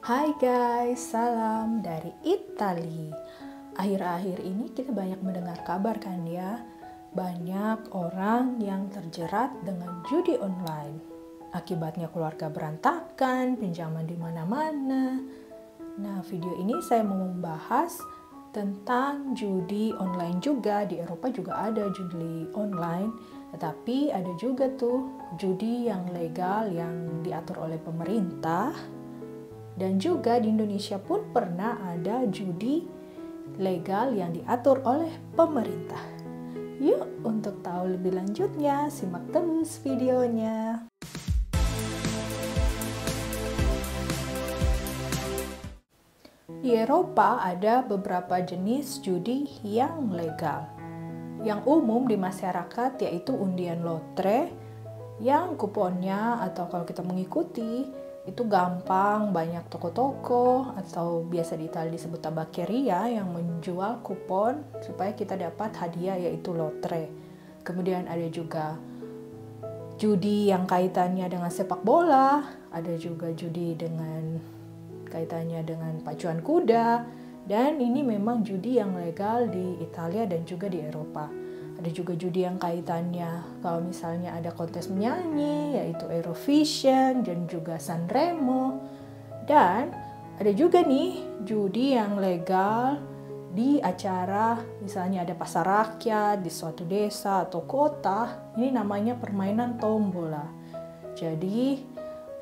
Hai guys, salam dari Itali. Akhir-akhir ini kita banyak mendengar kabar kan ya, banyak orang yang terjerat dengan judi online. Akibatnya keluarga berantakan, pinjaman di mana-mana. Nah, video ini saya mau membahas tentang judi online juga. Di Eropa juga ada judi online, tetapi ada juga tuh judi yang legal yang diatur oleh pemerintah. Dan juga di Indonesia pun pernah ada judi legal yang diatur oleh pemerintah. Yuk, untuk tahu lebih lanjutnya, simak terus videonya. Di Eropa ada beberapa jenis judi yang legal. Yang umum di masyarakat yaitu undian lotre, yang kuponnya atau kalau kita mengikuti itu gampang, banyak toko-toko atau biasa di Italia disebut tabaccheria yang menjual kupon supaya kita dapat hadiah yaitu lotre. Kemudian ada juga judi yang kaitannya dengan sepak bola, ada juga judi dengan kaitannya dengan pacuan kuda, dan ini memang judi yang legal di Italia dan juga di Eropa. Ada juga judi yang kaitannya kalau misalnya ada kontes menyanyi yaitu Eurovision dan juga Sanremo. Dan ada juga nih judi yang legal di acara misalnya ada pasar rakyat di suatu desa atau kota. Ini namanya permainan tombola. Jadi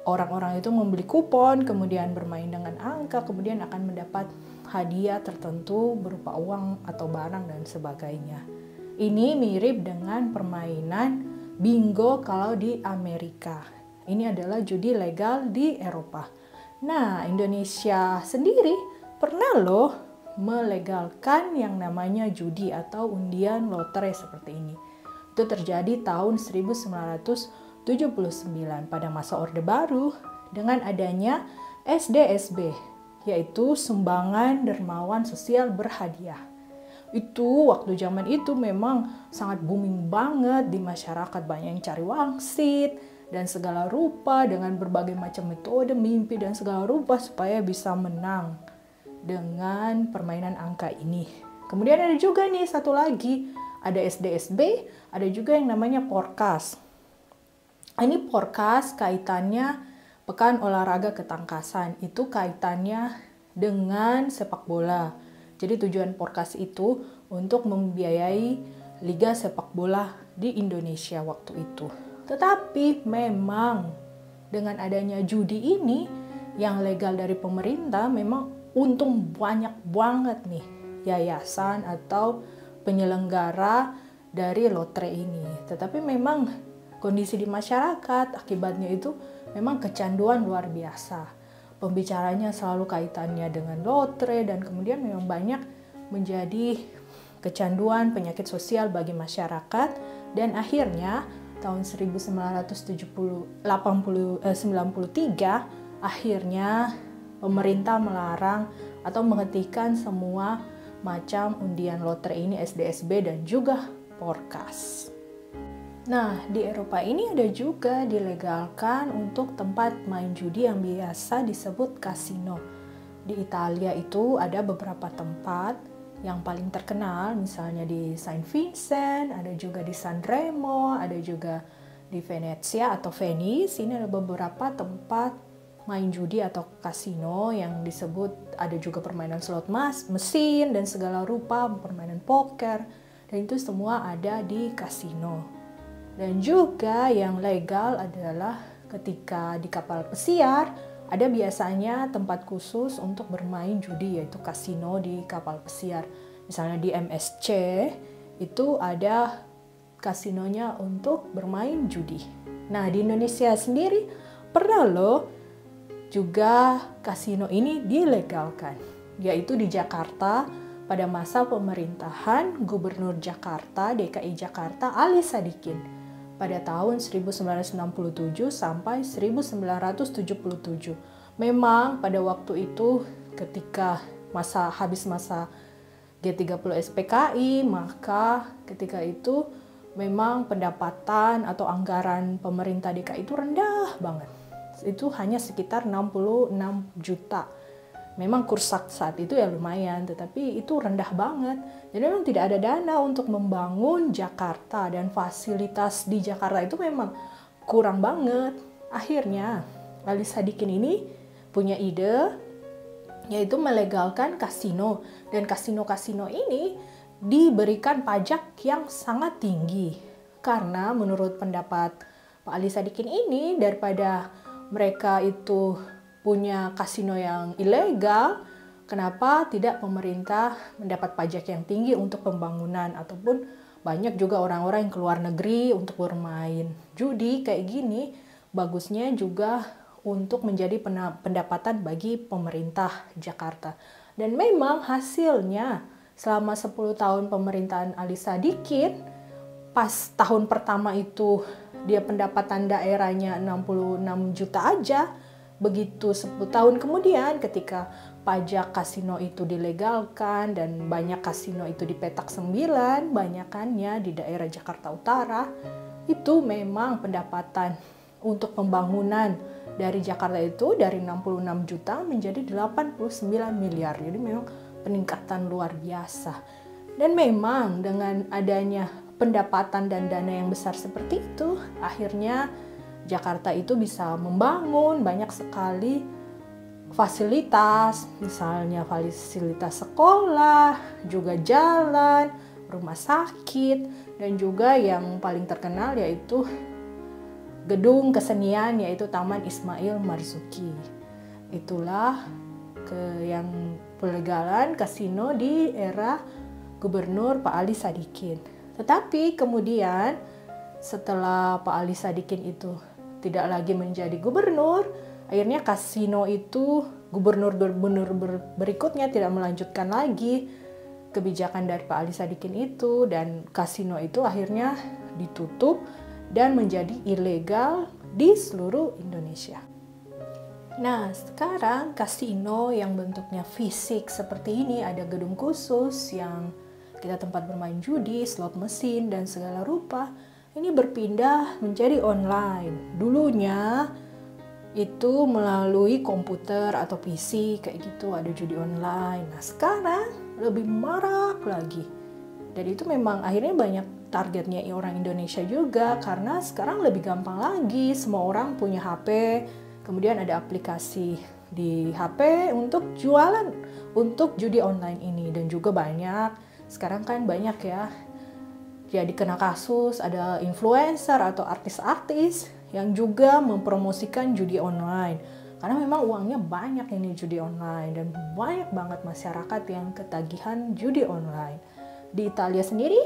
orang-orang itu membeli kupon kemudian bermain dengan angka kemudian akan mendapat hadiah tertentu berupa uang atau barang dan sebagainya. Ini mirip dengan permainan bingo kalau di Amerika. Ini adalah judi legal di Eropa. Nah, Indonesia sendiri pernah loh melegalkan yang namanya judi atau undian lotre seperti ini. Itu terjadi tahun 1979 pada masa Orde Baru dengan adanya SDSB, yaitu Sumbangan Dermawan Sosial Berhadiah. Itu waktu zaman itu memang sangat booming banget di masyarakat, banyak yang cari wangsit dan segala rupa dengan berbagai macam metode, mimpi dan segala rupa supaya bisa menang dengan permainan angka ini. Kemudian ada juga nih satu lagi, ada SDSB, ada juga yang namanya Porkas. Ini Porkas kaitannya Pekan Olahraga Ketangkasan, itu kaitannya dengan sepak bola. Jadi tujuan Porkas itu untuk membiayai liga sepak bola di Indonesia waktu itu. Tetapi memang dengan adanya judi ini yang legal dari pemerintah memang untung banyak banget nih yayasan atau penyelenggara dari lotre ini. Tetapi memang kondisi di masyarakat akibatnya itu memang kecanduan luar biasa. Pembicaranya selalu kaitannya dengan lotre dan kemudian memang banyak menjadi kecanduan penyakit sosial bagi masyarakat dan akhirnya tahun 1993 akhirnya pemerintah melarang atau menghentikan semua macam undian lotre ini SDSB dan juga Porkas. Nah, di Eropa ini ada juga dilegalkan untuk tempat main judi yang biasa disebut kasino. Di Italia itu ada beberapa tempat yang paling terkenal, misalnya di Saint Vincent, ada juga di Sanremo, ada juga di Venezia atau Venice. Ini ada beberapa tempat main judi atau kasino yang disebut ada juga permainan slot mesin dan segala rupa, permainan poker, dan itu semua ada di kasino. Dan juga yang legal adalah ketika di kapal pesiar ada biasanya tempat khusus untuk bermain judi yaitu kasino di kapal pesiar. Misalnya di MSC itu ada kasinonya untuk bermain judi. Nah, di Indonesia sendiri pernah loh juga kasino ini dilegalkan, yaitu di Jakarta pada masa pemerintahan Gubernur Jakarta DKI Jakarta Ali Sadikin pada tahun 1967 sampai 1977. Memang pada waktu itu ketika habis masa G30 SPKI, maka ketika itu memang pendapatan atau anggaran pemerintah DKI itu rendah banget. itu hanya sekitar 66 juta. Memang kurs saat itu ya lumayan, tetapi itu rendah banget. Jadi memang tidak ada dana untuk membangun Jakarta, dan fasilitas di Jakarta itu memang kurang banget. Akhirnya Ali Sadikin ini punya ide, yaitu melegalkan kasino. Dan kasino-kasino ini diberikan pajak yang sangat tinggi. Karena menurut pendapat Pak Ali Sadikin ini, daripada mereka itu punya kasino yang ilegal, kenapa tidak pemerintah mendapat pajak yang tinggi untuk pembangunan, ataupun banyak juga orang-orang yang keluar negeri untuk bermain judi kayak gini, bagusnya juga untuk menjadi pendapatan bagi pemerintah Jakarta. Dan memang hasilnya selama 10 tahun pemerintahan Ali Sadikin, pas tahun pertama itu dia pendapatan daerahnya 66 juta aja. Begitu 10 tahun kemudian ketika pajak kasino itu dilegalkan dan banyak kasino itu di petak 9, banyakannya di daerah Jakarta Utara, itu memang pendapatan untuk pembangunan dari Jakarta itu dari 66 juta menjadi 89 miliar. Jadi memang peningkatan luar biasa. Dan memang dengan adanya pendapatan dan dana yang besar seperti itu, akhirnya Jakarta itu bisa membangun banyak sekali fasilitas, misalnya fasilitas sekolah, juga jalan, rumah sakit, dan juga yang paling terkenal yaitu gedung kesenian, yaitu Taman Ismail Marzuki. Itulah yang pelegalan kasino di era Gubernur Pak Ali Sadikin. Tetapi kemudian setelah Pak Ali Sadikin itu tidak lagi menjadi gubernur, akhirnya kasino itu gubernur-gubernur berikutnya tidak melanjutkan lagi kebijakan dari Pak Ali Sadikin itu, dan kasino itu akhirnya ditutup dan menjadi ilegal di seluruh Indonesia. Nah, sekarang kasino yang bentuknya fisik seperti ini, ada gedung khusus yang kita tempat bermain judi, slot mesin, dan segala rupa, ini berpindah menjadi online. Dulunya itu melalui komputer atau PC kayak gitu, ada judi online. Nah, sekarang lebih marak lagi. Dan itu memang akhirnya banyak targetnya orang Indonesia juga, karena sekarang lebih gampang lagi. Semua orang punya HP, kemudian ada aplikasi di HP untuk jualan untuk judi online ini. Dan juga sekarang kan banyak ya, jadi kena kasus, ada influencer atau artis-artis yang juga mempromosikan judi online. Karena memang uangnya banyak ini judi online, dan banyak banget masyarakat yang ketagihan judi online. Di Italia sendiri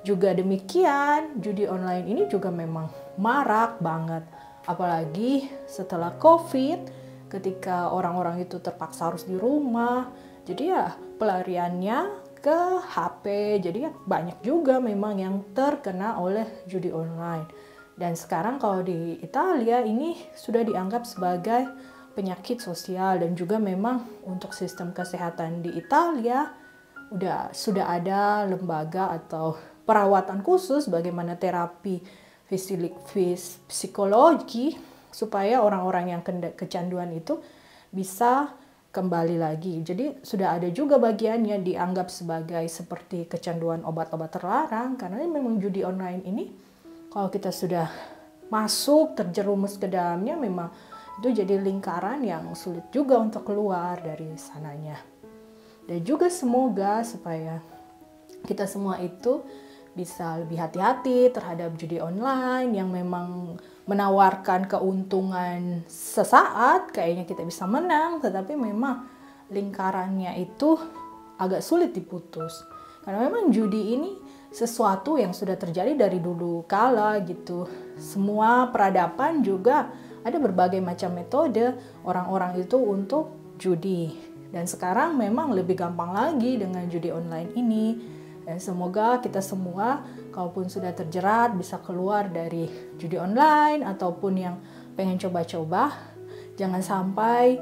juga demikian, judi online ini juga memang marak banget. Apalagi setelah COVID, ketika orang-orang itu terpaksa harus di rumah, jadi ya pelariannya ke HP, jadi banyak juga memang yang terkena oleh judi online. Dan sekarang kalau di Italia ini sudah dianggap sebagai penyakit sosial, dan juga memang untuk sistem kesehatan di Italia sudah ada lembaga atau perawatan khusus bagaimana terapi psikologi supaya orang-orang yang kecanduan itu bisa kembali lagi. Jadi sudah ada juga bagian yang dianggap sebagai seperti kecanduan obat-obat terlarang, karena memang judi online ini kalau kita sudah masuk terjerumus ke dalamnya, memang itu jadi lingkaran yang sulit juga untuk keluar dari sananya. Dan juga semoga supaya kita semua itu bisa lebih hati-hati terhadap judi online yang memang menawarkan keuntungan sesaat, kayaknya kita bisa menang, tetapi memang lingkarannya itu agak sulit diputus. Karena memang judi ini sesuatu yang sudah terjadi dari dulu kala gitu. Semua peradaban juga ada berbagai macam metode orang-orang itu untuk judi. Dan sekarang memang lebih gampang lagi dengan judi online ini. Dan semoga kita semua, kalaupun sudah terjerat, bisa keluar dari judi online, ataupun yang pengen coba-coba, jangan sampai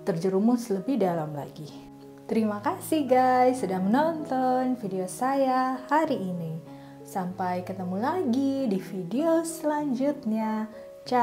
terjerumus lebih dalam lagi. Terima kasih guys sudah menonton video saya hari ini. Sampai ketemu lagi di video selanjutnya. Ciao.